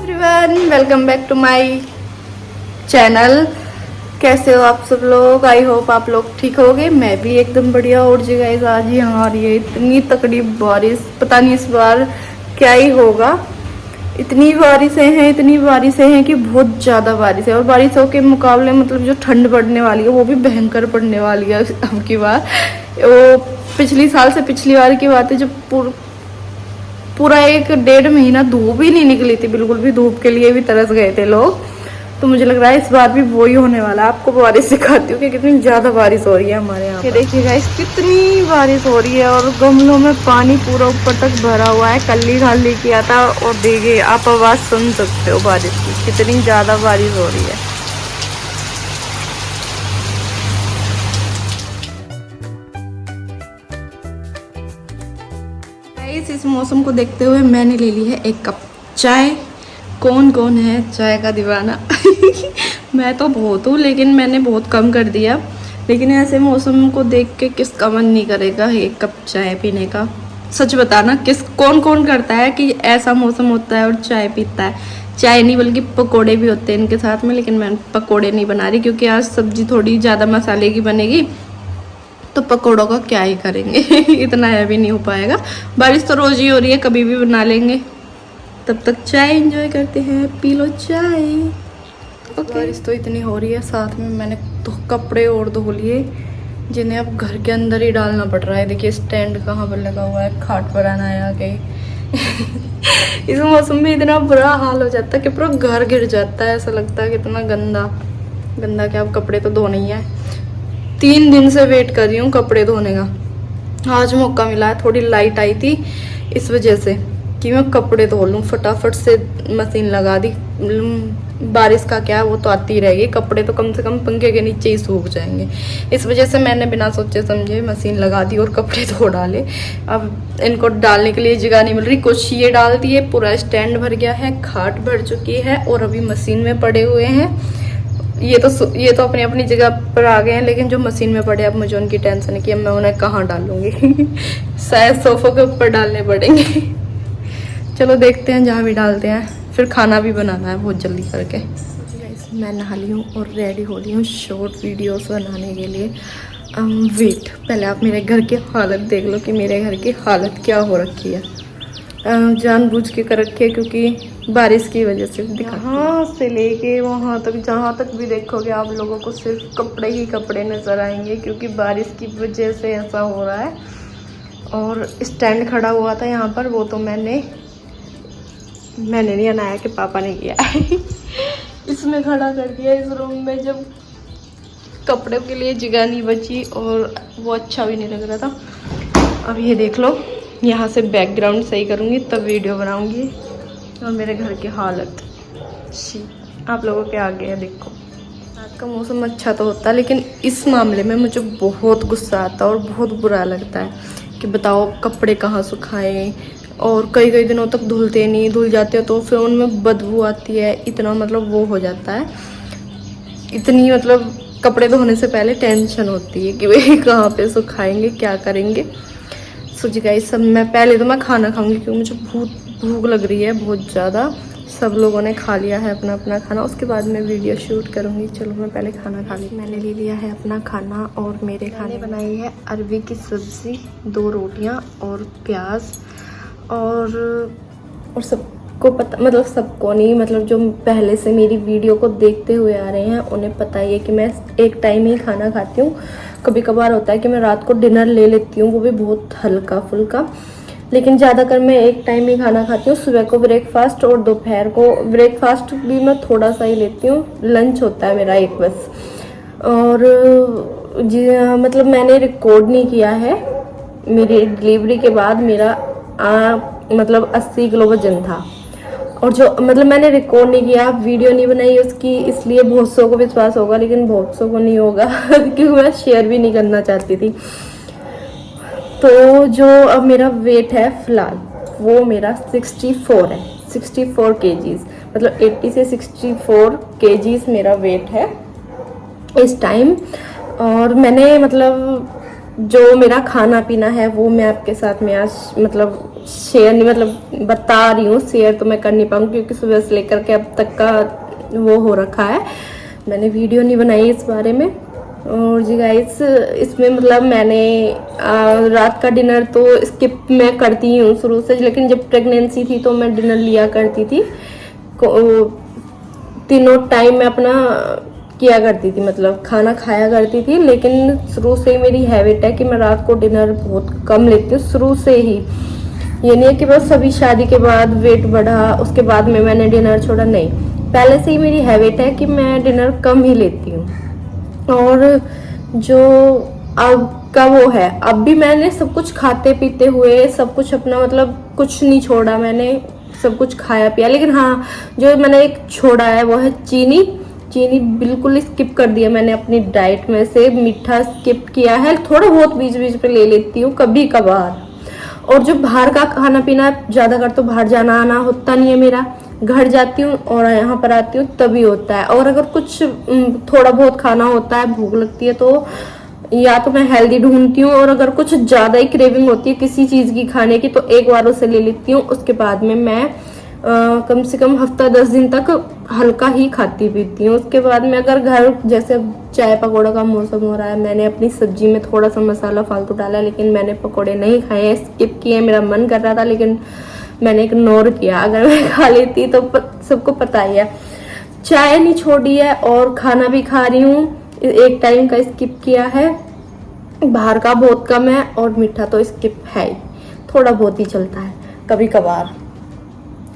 Everyone, welcome back to my channel. कैसे हो आप सब लोग? आई होप आप लोग ठीक होगे। मैं भी एकदम बढ़िया। और जी गाइस, आज यहाँ आ रही है इतनी तकड़ी बारिश। पता नहीं इस बार क्या ही होगा। इतनी बारिशें हैं कि बहुत ज़्यादा बारिश है। और बारिशों के मुकाबले मतलब जो ठंड पड़ने वाली है वो भी भयंकर पड़ने वाली है अब की बार। वो पिछली साल से पिछली बार की बात है जब पूरा 1-1.5 महीना धूप ही नहीं निकली थी, बिल्कुल भी। धूप के लिए भी तरस गए थे लोग। तो मुझे लग रहा है इस बार भी वही होने वाला है। आपको बारिश दिखाती हूँ कि कितनी ज़्यादा बारिश हो रही है हमारे यहाँ। ये देखिए गाइस, कितनी बारिश हो रही है और गमलों में पानी पूरा ऊपर तक भरा हुआ है। कल ही खाली किया था और देखिए आप आवाज़ सुन सकते हो बारिश की, कितनी ज़्यादा बारिश हो रही है। इस मौसम को देखते हुए मैंने ले ली है एक कप चाय। कौन कौन है चाय का दीवाना? मैं तो बहुत हूँ, लेकिन मैंने बहुत कम कर दिया। लेकिन ऐसे मौसम को देख के किसका मन नहीं करेगा एक कप चाय पीने का? सच बताना, कौन कौन करता है कि ऐसा मौसम होता है और चाय पीता है? चाय नहीं बल्कि पकोड़े भी होते हैं इनके साथ में। लेकिन मैं पकोड़े नहीं बना रही क्योंकि आज सब्जी थोड़ी ज़्यादा मसाले की बनेगी, तो पकोड़ों का क्या ही करेंगे। इतना हैवी नहीं हो पाएगा। बारिश तो रोज ही हो रही है, कभी भी बना लेंगे। तब तक चाय एंजॉय करते हैं। पी लो चाय। बारिश तो इतनी हो रही है, साथ में मैंने तो कपड़े और धो लिए जिन्हें अब घर के अंदर ही डालना पड़ रहा है। देखिए स्टैंड कहाँ पर लगा हुआ है, खाट पर आना है आके। इस मौसम में इतना बुरा हाल हो जाता है कि पूरा घर गिर जाता है। ऐसा लगता है कितना गंदा गंदा। क्या अब कपड़े तो धोने ही है। 3 दिन से वेट कर रही हूँ कपड़े धोने का। आज मौका मिला है, थोड़ी लाइट आई थी इस वजह से कि मैं कपड़े धो लूँ। फटाफट से मशीन लगा दी। बारिश का क्या, वो तो आती रहेगी। कपड़े तो कम से कम पंखे के नीचे ही सूख जाएंगे। इस वजह से मैंने बिना सोचे समझे मशीन लगा दी और कपड़े धो डाले। अब इनको डालने के लिए जगह नहीं मिल रही। कुछ ये डाल दिए, पूरा स्टैंड भर गया है, खाट भर चुकी है और अभी मशीन में पड़े हुए हैं। ये तो अपनी अपनी जगह पर आ गए हैं, लेकिन जो मशीन में पड़े अब मुझे उनकी टेंशन है कि अब मैं उन्हें कहाँ डालूंगी। शायद सोफे के ऊपर डालने पड़ेंगे। चलो देखते हैं, जहाँ भी डालते हैं। फिर खाना भी बनाना है बहुत जल्दी करके। मैं नहा ली हूँ और रेडी हो रही हूँ शॉर्ट वीडियोस बनाने के लिए। वेट, पहले आप मेरे घर की हालत देख लो कि मेरे घर की हालत क्या हो रखी है। जानबूझ के कर रखी है क्योंकि बारिश की वजह से। यहाँ से लेके वहाँ तक, जहाँ तक भी देखोगे आप लोगों को सिर्फ कपड़े ही कपड़े नज़र आएंगे क्योंकि बारिश की वजह से ऐसा हो रहा है। और स्टैंड खड़ा हुआ था यहाँ पर, वो तो मैंने नहीं बनाया कि पापा ने किया। इसमें खड़ा कर दिया इस रूम में, जब कपड़ों के लिए जगह नहीं बची और वो अच्छा भी नहीं लग रहा था। अब ये देख लो, यहाँ से बैकग्राउंड सही करूँगी तब वीडियो बनाऊँगी। और मेरे घर की हालत आप लोगों के आगे है। देखो, रात का मौसम अच्छा तो होता है, लेकिन इस मामले में मुझे बहुत गुस्सा आता है और बहुत बुरा लगता है कि बताओ कपड़े कहाँ सुखाएं। और कई दिनों तक धुलते नहीं, धुल जाते तो फिर उनमें बदबू आती है। इतना मतलब वो हो जाता है। इतनी मतलब कपड़े धोने से पहले टेंशन होती है कि भाई कहाँ पे सुखाएंगे, क्या करेंगे। सोच गाइस, सब मैं पहले तो मैं खाना खाऊंगी क्योंकि मुझे भूख लग रही है बहुत ज़्यादा। सब लोगों ने खा लिया है अपना अपना खाना, उसके बाद मैं वीडियो शूट करूंगी। चलो मैं पहले खाना खा ली। मैंने ले लिया है अपना खाना और मेरे खाने बनाई है अरबी की सब्ज़ी, 2 रोटियां और प्याज। और सबको पता, मतलब सबको नहीं, मतलब जो पहले से मेरी वीडियो को देखते हुए आ रहे हैं उन्हें पता ही है कि मैं एक टाइम ही खाना खाती हूँ। कभी कभार होता है कि मैं रात को डिनर ले लेती हूँ, वो भी बहुत हल्का फुल्का, लेकिन ज़्यादातर मैं एक टाइम ही खाना खाती हूँ। सुबह को ब्रेकफास्ट और दोपहर को ब्रेकफास्ट भी मैं थोड़ा सा ही लेती हूँ। लंच होता है मेरा एक बस। और जी मतलब मैंने रिकॉर्ड नहीं किया है। मेरी डिलीवरी के बाद मेरा मतलब 80 किलो वजन था। और जो मतलब मैंने रिकॉर्ड नहीं किया, वीडियो नहीं बनाई उसकी, इसलिए बहुत सौ को विश्वास होगा लेकिन बहुत सौ को नहीं होगा। क्योंकि मैं शेयर भी नहीं करना चाहती थी। तो जो अब मेरा वेट है फिलहाल, वो मेरा 64 है। 64 केजीज, मतलब 80 से 64 केजीज मेरा वेट है इस टाइम। और मैंने मतलब जो मेरा खाना पीना है वो मैं आपके साथ में आज मतलब शेयर नहीं, मतलब बता रही हूँ। शेयर तो मैं कर नहीं पाऊंगी क्योंकि सुबह से लेकर के अब तक का वो हो रखा है, मैंने वीडियो नहीं बनाई इस बारे में। और जी गाइस, इसमें मतलब मैंने रात का डिनर तो स्किप मैं करती हूँ शुरू से, लेकिन जब प्रेगनेंसी थी तो मैं डिनर लिया करती थी। तीनों टाइम मैं अपना किया करती थी, मतलब खाना खाया करती थी। लेकिन शुरू से ही मेरी हैबिट है कि मैं रात को डिनर बहुत कम लेती हूँ, शुरू से ही। ये नहीं है कि बस अभी शादी के बाद वेट बढ़ा उसके बाद में मैंने डिनर छोड़ा, नहीं, पहले से ही मेरी हैबिट है कि मैं डिनर कम ही लेती हूँ। और जो अब का वो है, अब भी मैंने सब कुछ खाते पीते हुए सब कुछ अपना मतलब कुछ नहीं छोड़ा, मैंने सब कुछ खाया पिया। लेकिन हाँ, जो मैंने एक छोड़ा है वो है चीनी। चीनी बिल्कुल स्किप कर दिया मैंने अपनी डाइट में से, मीठा स्किप किया है, थोड़ा बहुत बीच बीच पे ले लेती हूँ कभी कभार। और जो बाहर का खाना पीना ज्यादा कर, तो बाहर जाना आना होता नहीं है मेरा, घर जाती हूँ और यहाँ पर आती हूँ तभी होता है। और अगर कुछ थोड़ा बहुत खाना होता है, भूख लगती है, तो या तो मैं हेल्दी ढूंढती हूँ, और अगर कुछ ज्यादा ही क्रेविंग होती है किसी चीज की खाने की तो एक बार उसे ले लेती हूँ। उसके बाद में मैं कम से कम हफ्ता 10 दिन तक हल्का ही खाती पीती हूँ। उसके बाद में अगर घर जैसे चाय पकौड़ा का मौसम हो रहा है, मैंने अपनी सब्जी में थोड़ा सा मसाला फालतू डाला, लेकिन मैंने पकौड़े नहीं खाए, स्किप किए। मेरा मन कर रहा था लेकिन मैंने इग्नोर किया, अगर मैं खा लेती तो सबको पता ही है। चाय नहीं छोड़ी है और खाना भी खा रही हूँ, एक टाइम का स्किप किया है, बाहर का बहुत कम है, और मीठा तो स्किप है ही, थोड़ा बहुत ही चलता है कभी कभार।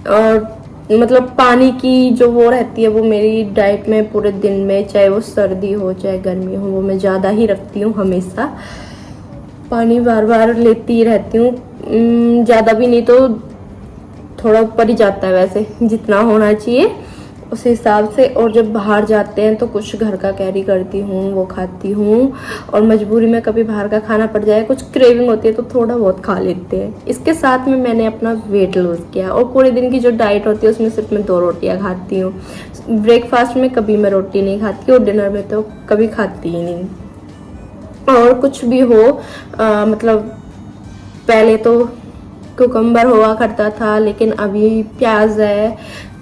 और मतलब पानी की जो वो रहती है वो मेरी डाइट में पूरे दिन में, चाहे वो सर्दी हो चाहे गर्मी हो, वो मैं ज़्यादा ही रखती हूँ हमेशा। पानी बार बार लेती रहती हूँ, ज़्यादा भी नहीं तो थोड़ा ऊपर ही जाता है वैसे जितना होना चाहिए उस हिसाब से। और जब बाहर जाते हैं तो कुछ घर का कैरी करती हूँ, वो खाती हूँ। और मजबूरी में कभी बाहर का खाना पड़ जाए, कुछ क्रेविंग होती है तो थोड़ा बहुत खा लेते हैं। इसके साथ में मैंने अपना वेट लूज किया, और पूरे दिन की जो डाइट होती है उसमें सिर्फ मैं 2 रोटियां खाती हूँ। ब्रेकफास्ट में कभी मैं रोटी नहीं खाती, और डिनर में तो कभी खाती ही नहीं। और कुछ भी हो मतलब पहले तो कुकम्बर हुआ करता था, लेकिन अभी प्याज है,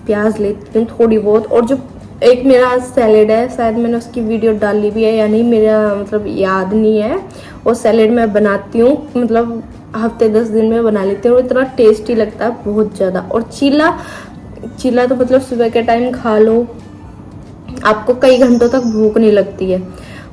प्याज लेती हूँ थोड़ी बहुत। और जो एक मेरा सैलेड है, शायद मैंने उसकी वीडियो डाली भी है या नहीं, मेरा मतलब याद नहीं है। वो सैलेड मैं बनाती हूँ, मतलब हफ्ते 10 दिन में बना लेती हूँ, और इतना टेस्टी लगता है बहुत ज़्यादा। और चीला तो मतलब सुबह के टाइम खा लो, आपको कई घंटों तक भूख नहीं लगती है।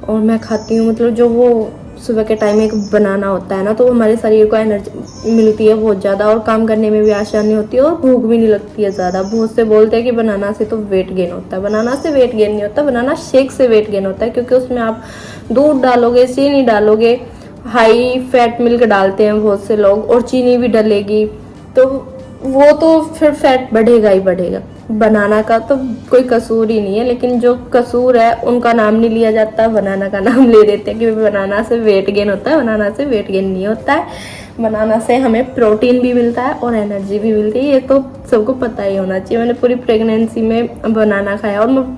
और मैं खाती हूँ, मतलब जो वो सुबह के टाइम एक बनाना होता है ना, तो हमारे शरीर को एनर्जी मिलती है बहुत ज़्यादा, और काम करने में भी आसानी होती है, और भूख भी नहीं लगती है ज़्यादा। बहुत से बोलते हैं कि बनाना से तो वेट गेन होता है, बनाना से वेट गेन नहीं होता, बनाना शेक से वेट गेन होता है, क्योंकि उसमें आप दूध डालोगे, चीनी डालोगे, हाई फैट मिल्क डालते हैं बहुत से लोग, और चीनी भी डलेगी, तो वो तो फिर फैट बढ़ेगा ही बढ़ेगा। बनाना का तो कोई कसूर ही नहीं है, लेकिन जो कसूर है उनका नाम नहीं लिया जाता, बनाना का नाम ले देते हैं कि बनाना से वेट गेन होता है। बनाना से वेट गेन नहीं होता है, बनाना से हमें प्रोटीन भी मिलता है और एनर्जी भी मिलती है, ये तो सबको पता ही होना चाहिए। मैंने पूरी प्रेगनेंसी में बनाना खाया, और मैं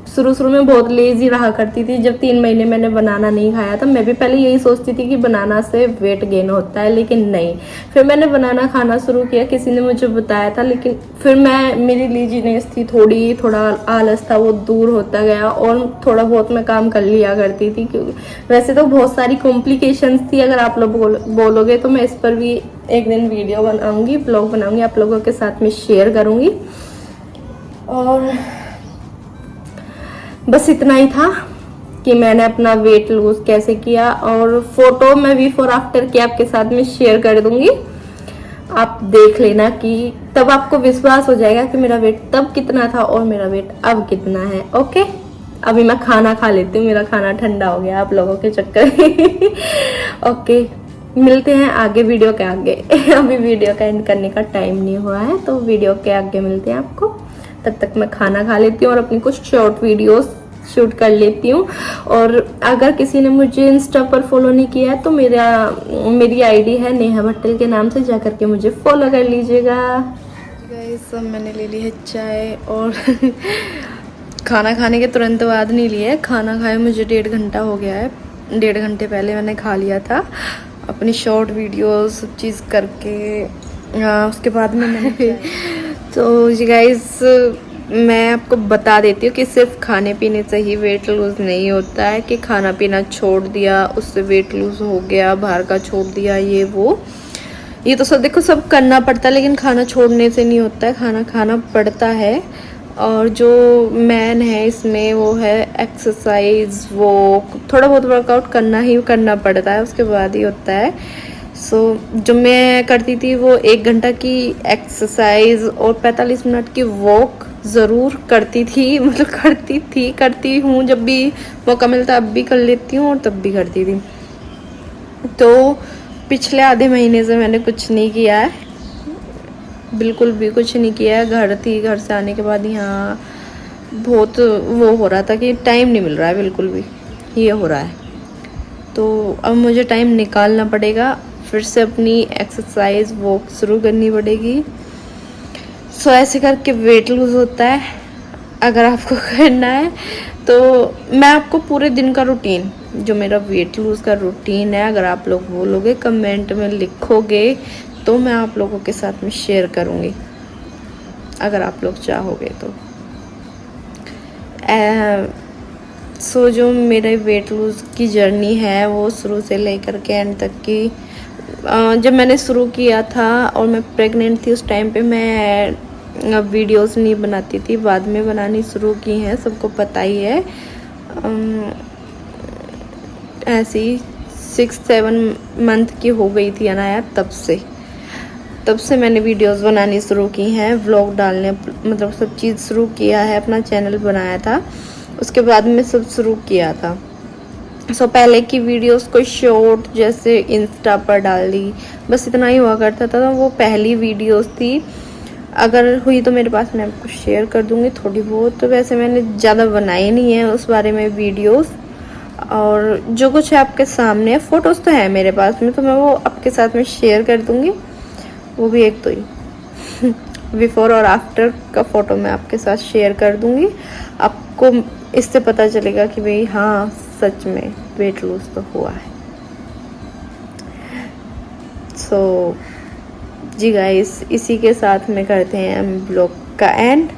शुरू में बहुत लेजी रहा करती थी। जब 3 महीने मैंने बनाना नहीं खाया था, मैं भी पहले यही सोचती थी कि बनाना से वेट गेन होता है, लेकिन नहीं। फिर मैंने बनाना खाना शुरू किया, किसी ने मुझे बताया था, लेकिन फिर मेरी लेजीनेस थी, थोड़ा आलस था, वो दूर होता गया, और थोड़ा बहुत मैं काम कर लिया करती थी। क्योंकि वैसे तो बहुत सारी कॉम्प्लिकेशंस थी, अगर आप लोग बोलोगे तो मैं इस पर भी एक दिन वीडियो बनाऊंगी, ब्लॉग बनाऊंगी, आप लोगों के साथ में शेयर करूंगी। और बस इतना ही था कि मैंने अपना वेट लूज कैसे किया, और फोटो मैं बिफोर आफ्टर की आपके साथ में शेयर कर दूंगी, आप देख लेना, कि तब आपको विश्वास हो जाएगा कि मेरा वेट तब कितना था और मेरा वेट अब कितना है। ओके, अभी मैं खाना खा लेती हूँ, मेरा खाना ठंडा हो गया आप लोगों के चक्कर में। ओके, मिलते हैं आगे वीडियो के आगे। अभी वीडियो का एंड करने का टाइम नहीं हुआ है, तो वीडियो के आगे मिलते हैं आपको। तब तक मैं खाना खा लेती हूँ और अपनी कुछ शॉर्ट वीडियोस शूट कर लेती हूँ। और अगर किसी ने मुझे इंस्टा पर फॉलो नहीं किया है तो मेरी आईडी है नेहा भट्टल के नाम से, जा करके मुझे फॉलो कर लीजिएगा। गाइस, सब मैंने ले ली है चाय, और खाना खाने के तुरंत बाद नहीं लिया है, खाना खाए मुझे 1.5 घंटा हो गया है। 1.5 घंटे पहले मैंने खा लिया था अपनी शॉर्ट वीडियोस सब चीज़ करके। उसके बाद में मैंने तो जी गाइस मैं आपको बता देती हूँ कि सिर्फ खाने पीने से ही वेट लूज़ नहीं होता है कि खाना पीना छोड़ दिया उससे वेट लूज़ हो गया, बाहर का छोड़ दिया, ये तो सब देखो सब करना पड़ता है, लेकिन खाना छोड़ने से नहीं होता है, खाना खाना पड़ता है। और जो मैन है इसमें वो है एक्सरसाइज, वो थोड़ा बहुत वर्कआउट करना ही करना पड़ता है, उसके बाद ही होता है। जो मैं करती थी वो 1 घंटा की एक्सरसाइज और 45 मिनट की वॉक ज़रूर करती थी, मतलब करती हूँ, जब भी मौका मिलता अब भी कर लेती हूँ और तब भी करती थी। तो पिछले आधे महीने से मैंने कुछ नहीं किया है, बिल्कुल भी कुछ नहीं किया है। घर से आने के बाद यहाँ बहुत वो हो रहा था कि टाइम नहीं मिल रहा है, बिल्कुल भी ये हो रहा है। तो अब मुझे टाइम निकालना पड़ेगा, फिर से अपनी एक्सरसाइज वॉक शुरू करनी पड़ेगी। ऐसे करके वेट लूज़ होता है। अगर आपको करना है तो मैं आपको पूरे दिन का रूटीन, जो मेरा वेट लूज़ का रूटीन है, अगर आप लोग बोलोगे कमेंट में लिखोगे तो मैं आप लोगों के साथ में शेयर करूँगी, अगर आप लोग चाहोगे तो। जो मेरे वेट लूज़ की जर्नी है वो शुरू से लेकर के एंड तक की, जब मैंने शुरू किया था और मैं प्रेग्नेंट थी उस टाइम पे मैं वीडियोस नहीं बनाती थी, बाद में बनानी शुरू की हैं, सबको पता ही है। ऐसी 6-7 मंथ की हो गई थी अनाया, तब से मैंने वीडियोस बनानी शुरू की हैं, व्लॉग डालने मतलब सब चीज़ शुरू किया है, अपना चैनल बनाया था, उसके बाद में सब शुरू किया था। पहले की वीडियोस कोई शॉर्ट जैसे इंस्टा पर डाल दी, बस इतना ही हुआ करता था। वो पहली वीडियोस थी, अगर हुई तो मेरे पास मैं आपको शेयर कर दूंगी थोड़ी बहुत। तो वैसे मैंने ज़्यादा बनाई नहीं है उस बारे में वीडियोस, और जो कुछ है आपके सामने, फ़ोटोज़ तो है मेरे पास में, तो मैं वो आपके साथ में शेयर कर दूंगी। वो भी एक तो ही बिफोर और आफ्टर का फ़ोटो मैं आपके साथ शेयर कर दूंगी, आपको इससे पता चलेगा कि भाई हाँ सच में वेट लूज़ तो हुआ है। जी गाइस, इसी के साथ में करते हैं हम ब्लॉग का एंड।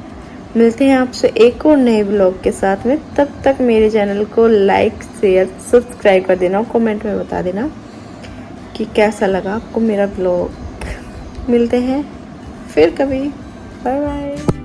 मिलते हैं आपसे एक और नए ब्लॉग के साथ में, तब तक मेरे चैनल को लाइक शेयर सब्सक्राइब कर देना और कमेंट में बता देना कि कैसा लगा आपको मेरा ब्लॉग। मिलते हैं फिर कभी, बाय बाय।